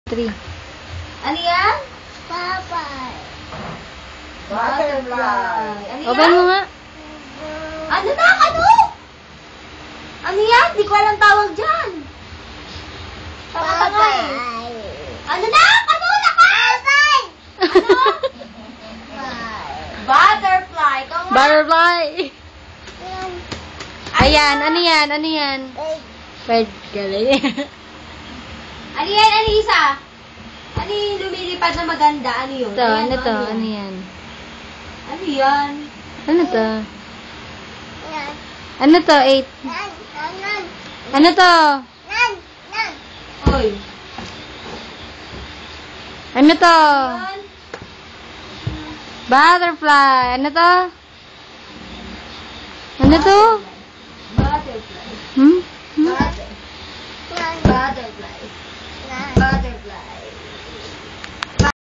3. Ano yan? Bye-bye. Butterfly. Ano yan? Open mo nga. Ano na? Ano? Ano yan? Di ko alam tawag dyan. Tanga-tanga eh. Ano na? Ano? Lakas! Ano? Butterfly. Ikaw nga. Butterfly. Ayan, ano yan? Ano yan? Bird. Galing. Ano yan, Alisa? Ano yung lumilipad na maganda? Ano yun? Ito, Ayan, ano to? yan? Ano yan? Ano yan? Ano to? Ano to? 8. Ano to? Oy. Ano to? Yan. Butterfly. Ano to? Ano to? Butterfly. Hmm? Hmm? Butterfly.